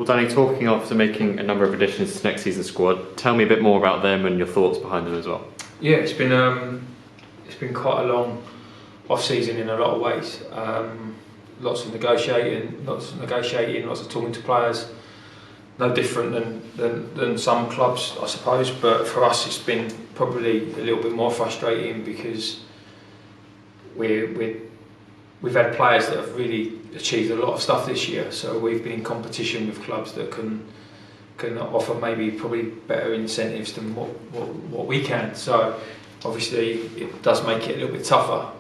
Danny, talking after making a number of additions to next season's squad, tell me a bit more about them and your thoughts behind them as well. Yeah, it's been quite a long off-season in a lot of ways. Lots of negotiating, lots of talking to players. No different than some clubs, I suppose. But for us, it's been probably a little bit more frustrating because we've had players that have really achieved a lot of stuff this year. So we've been in competition with clubs that can offer maybe probably better incentives than what we can. So obviously it does make it a little bit tougher.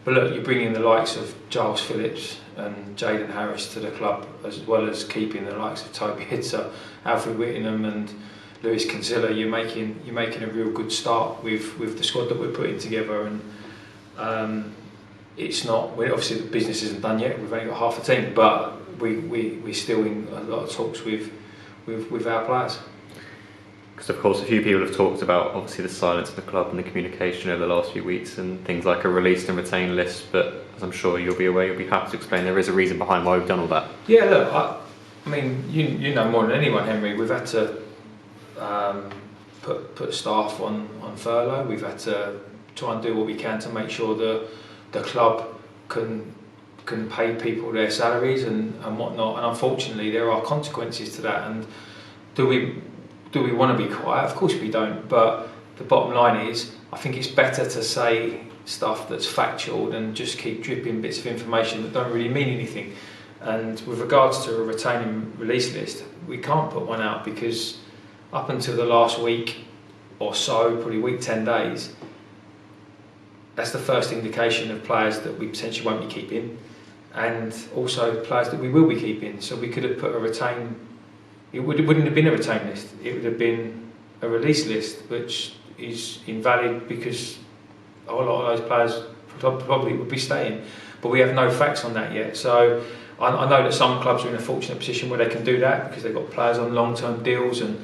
But look, you bring in the likes of Giles Phillips and Jaden Harris to the club, as well as keeping the likes of Toby Hitzer, Alfred Whittingham and Lewis Kinsella. You're making a real good start with the squad that we're putting together. And it's not, obviously the business isn't done yet. We've only got half a team, but we're still in a lot of talks with our players. Because of course a few people have talked about obviously the silence of the club and the communication over the last few weeks and things like a released and retained list, but as I'm sure you'll be aware, you'll be happy to explain there is a reason behind why we've done all that. Yeah, look, I mean you know more than anyone, Henry, we've had to put staff on furlough. We've had to try and do what we can to make sure the club can pay people their salaries and whatnot, and unfortunately there are consequences to that. And do we want to be quiet? Of course we don't, but the bottom line is I think it's better to say stuff that's factual than just keep dripping bits of information that don't really mean anything. And with regards to a retaining release list, we can't put one out because up until the last week or so, probably week 10 days, that's the first indication of players that we potentially won't be keeping, and also players that we will be keeping. So we could have put a retain. It wouldn't have been a retain list. It would have been a release list, which is invalid because a lot of those players probably would be staying. But we have no facts on that yet. So I know that some clubs are in a fortunate position where they can do that because they've got players on long-term deals and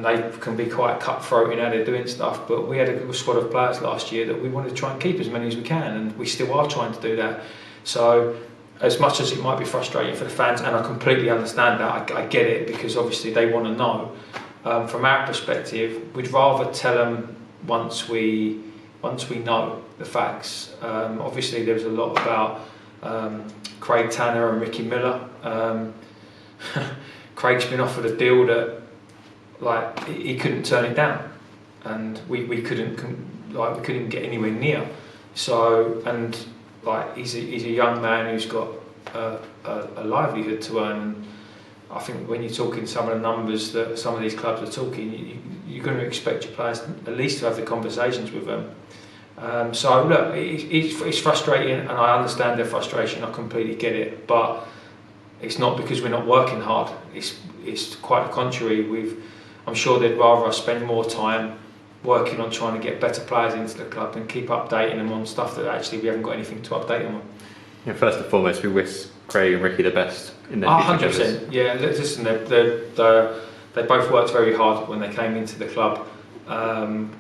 they can be quite cutthroat in how they're doing stuff. But we had a good squad of players last year that we wanted to try and keep as many as we can, and we still are trying to do that. So as much as it might be frustrating for the fans, and I completely understand that, I get it, because obviously they want to know. From our perspective, we'd rather tell them once we know the facts. Obviously there was a lot about Craig Tanner and Ricky Miller. Craig's been offered a deal that he couldn't turn it down, and we couldn't get anywhere near. So, and he's a young man who's got a livelihood to earn. And I think when you're talking some of the numbers that some of these clubs are talking, you're going to expect your players at least to have the conversations with them. So look, it's frustrating, and I understand their frustration. I completely get it, but it's not because we're not working hard. It's quite the contrary. I'm sure they'd rather us spend more time working on trying to get better players into the club and keep updating them on stuff that actually we haven't got anything to update them on. Yeah, first and foremost, we wish Craig and Ricky the best in their future. 100%. Yeah, listen, they both worked very hard when they came into the club.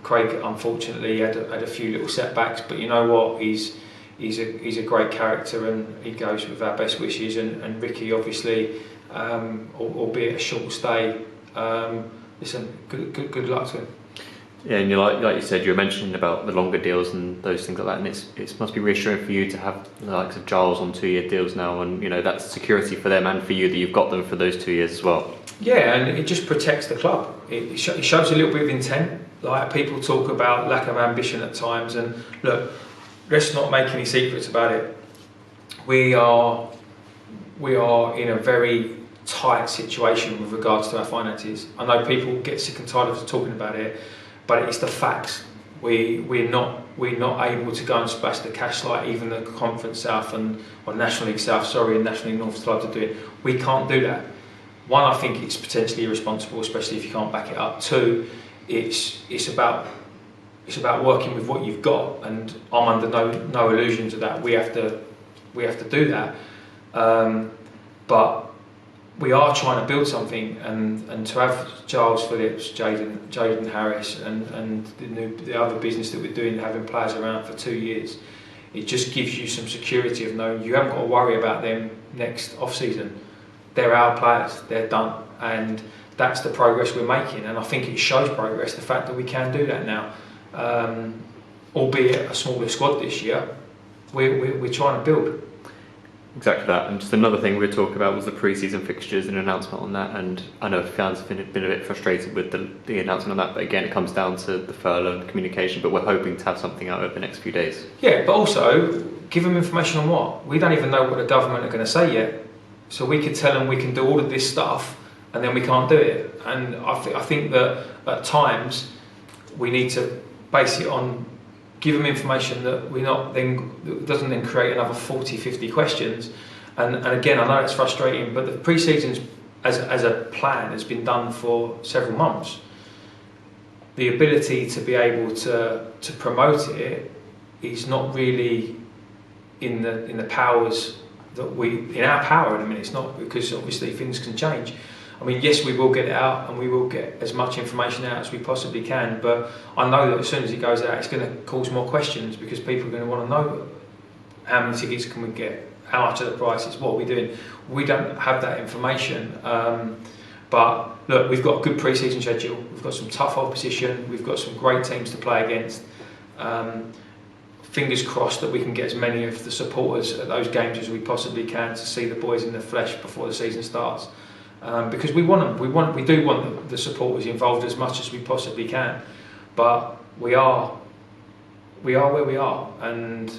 Craig unfortunately had a few little setbacks, but you know what? He's a great character, and he goes with our best wishes. And Ricky, obviously, albeit a short stay, listen, good luck to him. Yeah, and like you said, you were mentioning about the longer deals and those things like that, and it must be reassuring for you to have the likes of Giles on 2-year deals now, and that's security for them and for you that you've got them for those 2 years as well. Yeah, and it just protects the club. It shows a little bit of intent. Like, people talk about lack of ambition at times, and look, let's not make any secrets about it. We are in a very tight situation with regards to our finances. I know people get sick and tired of talking about it, but it's the facts. We're not able to go and splash the cash like even the Conference South and National League South, and National League North clubs are doing. We can't do that. One, I think it's potentially irresponsible, especially if you can't back it up. Two, it's about working with what you've got, and I'm under no illusions of that. We have to do that, but we are trying to build something, and to have Giles Phillips, Jaden Harris, and the other business that we're doing, having players around for 2 years, it just gives you some security of knowing you haven't got to worry about them next off season. they're our players, they're done, and that's the progress we're making. And I think it shows progress, the fact that we can do that now, albeit a smaller squad this year. We're trying to build. Exactly that. And just another thing we were talking about was the pre-season fixtures and an announcement on that. And I know fans have been a bit frustrated with the announcement on that, but again, it comes down to the furlough and communication. But we're hoping to have something out over the next few days. Yeah, but also give them information on what? We don't even know what the government are going to say yet. So we could tell them we can do all of this stuff, and then we can't do it. And I think that at times we need to base it on, give them information that that doesn't then create another 40, 50 questions. And again, I know it's frustrating, but the pre-seasons as a plan has been done for several months. The ability to be able to promote it is not really in the powers that in our power at the minute. It's not, because obviously things can change. I mean, yes, we will get it out and we will get as much information out as we possibly can, but I know that as soon as it goes out, it's going to cause more questions, because people are going to want to know how many tickets can we get, how much are the prices, what are we doing. We don't have that information, but look, we've got a good pre-season schedule, we've got some tough opposition, we've got some great teams to play against. Fingers crossed that we can get as many of the supporters at those games as we possibly can to see the boys in the flesh before the season starts. Because we want them, we do want the supporters involved as much as we possibly can, but we are where we are, and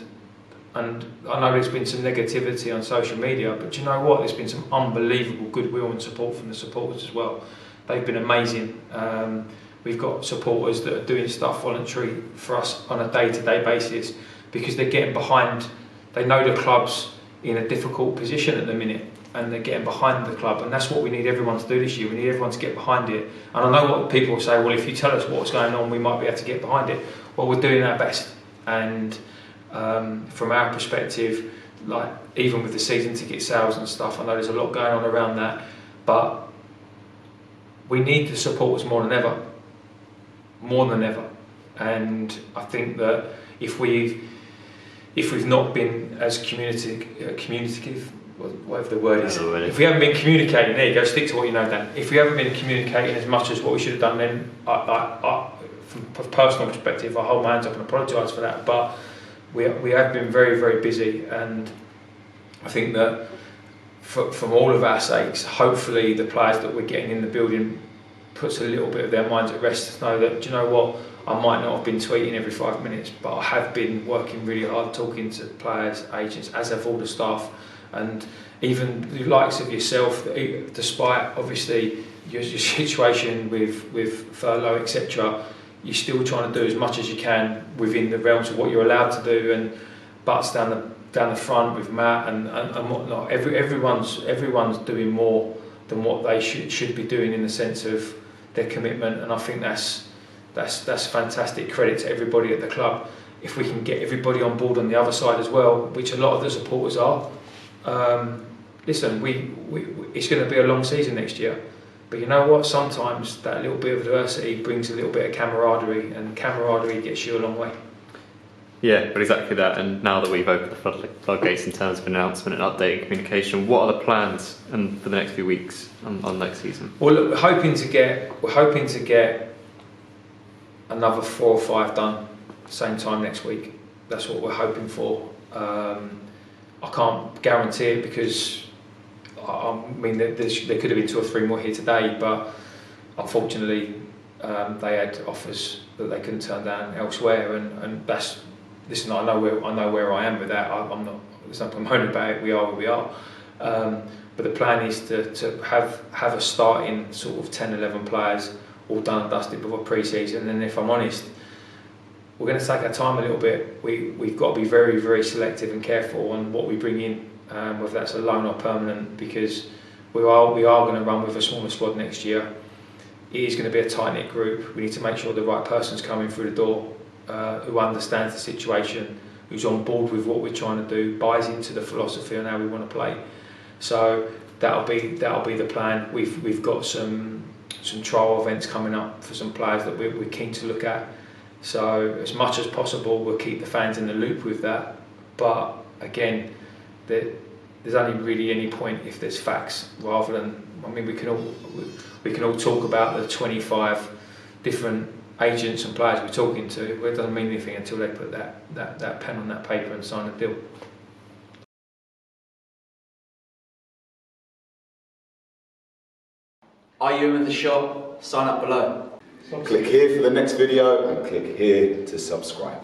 I know there's been some negativity on social media, but you know what? There's been some unbelievable goodwill and support from the supporters as well. They've been amazing. We've got supporters that are doing stuff voluntary for us on a day-to-day basis, because they're getting behind. They know the club's in a difficult position at the minute, and they're getting behind the club, and that's what we need everyone to do this year. We need everyone to get behind it. And I know what people say, well, if you tell us what's going on, we might be able to get behind it. Well, we're doing our best, and from our perspective, like even with the season ticket sales and stuff, I know there's a lot going on around that, but we need the supporters more than ever. And I think that if we've not been as communicative, whatever the word is, if we haven't been communicating, there you go, stick to what you know, Dan. If we haven't been communicating as much as what we should have done, then from a personal perspective, I hold my hands up and apologise for that. But we have been very, very busy, and I think that from all of our sakes, hopefully the players that we're getting in the building puts a little bit of their minds at rest to know that, do you know what, I might not have been tweeting every 5 minutes, but I have been working really hard, talking to players, agents, as have all the staff, and even the likes of yourself, despite obviously your situation with furlough, etc., you're still trying to do as much as you can within the realms of what you're allowed to do, and butts down the front with Matt and whatnot. Everyone's doing more than what they should be doing in the sense of their commitment, and I think that's fantastic credit to everybody at the club. If we can get everybody on board on the other side as well, which a lot of the supporters are, listen, it's going to be a long season next year, but you know what, sometimes that little bit of adversity brings a little bit of camaraderie, and camaraderie gets you a long way. Yeah, but exactly that. And now that we've opened the floodgates in terms of announcement and update and communication, what are the plans for the next few weeks on next season? Well, look, we're hoping to get another 4 or 5 done same time next week. That's what we're hoping for. I can't guarantee it, because I mean there could have been 2 or 3 more here today, but unfortunately they had offers that they couldn't turn down elsewhere, and that's, listen, I know where I am with that. I'm not, there's no moaning about it. We are where we are. But the plan is to have a starting sort of 10, 11 players all done and dusted before pre-season. And if I'm honest, we're going to take our time a little bit. We've got to be very, very selective and careful on what we bring in, whether that's a loan or permanent, because we are going to run with a smaller squad next year. It is going to be a tight-knit group. We need to make sure the right person's coming through the door, who understands the situation, who's on board with what we're trying to do, buys into the philosophy and how we want to play. So that'll be the plan. We've got some trial events coming up for some players that we're keen to look at. So as much as possible, we'll keep the fans in the loop with that. But again, there's only really any point if there's facts, rather than, I mean, we can all talk about the 25 different agents and players we're talking to, but it doesn't mean anything until they put that pen on that paper and sign a deal. Are you in the shop? Sign up below. Click here for the next video and click here to subscribe.